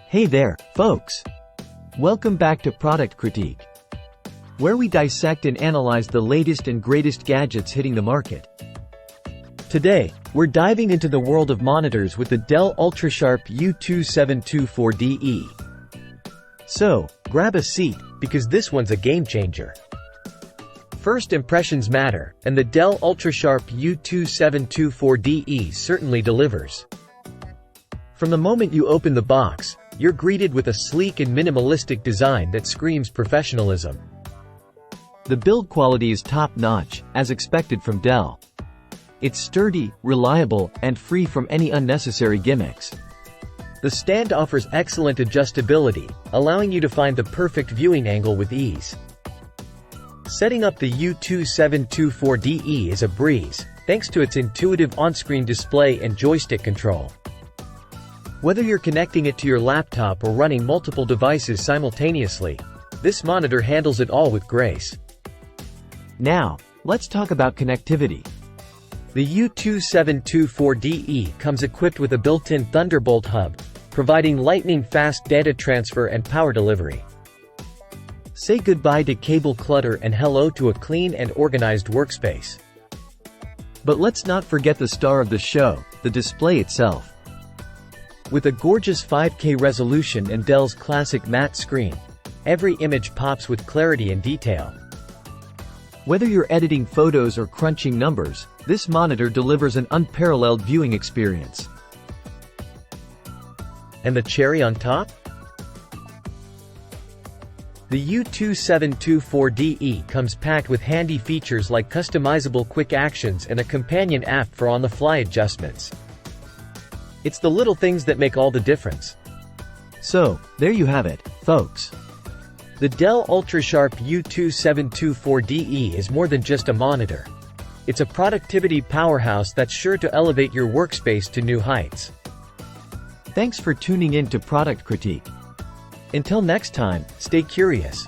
Hey there, folks! Welcome back to Product Critique, where we dissect and analyze the latest and greatest gadgets hitting the market. Today, we're diving into the world of monitors with the Dell UltraSharp U2724DE. So, grab a seat, because this one's a game changer. First impressions matter, and the Dell UltraSharp U2724DE certainly delivers. From the moment you open the box, you're greeted with a sleek and minimalistic design that screams professionalism. The build quality is top-notch, as expected from Dell. It's sturdy, reliable, and free from any unnecessary gimmicks. The stand offers excellent adjustability, allowing you to find the perfect viewing angle with ease. Setting up the U2724DE is a breeze, thanks to its intuitive on-screen display and joystick control. Whether you're connecting it to your laptop or running multiple devices simultaneously, this monitor handles it all with grace. Now, let's talk about connectivity. The U2724DE comes equipped with a built-in Thunderbolt hub, providing lightning-fast data transfer and power delivery. Say goodbye to cable clutter and hello to a clean and organized workspace. But let's not forget the star of the show, the display itself. With a gorgeous 5K resolution and Dell's classic matte screen, every image pops with clarity and detail. Whether you're editing photos or crunching numbers, this monitor delivers an unparalleled viewing experience. And the cherry on top? The U2724DE comes packed with handy features like customizable quick actions and a companion app for on-the-fly adjustments. It's the little things that make all the difference. So, there you have it, folks. The Dell UltraSharp U2724DE is more than just a monitor. It's a productivity powerhouse that's sure to elevate your workspace to new heights. Thanks for tuning in to Product Critique. Until next time, stay curious.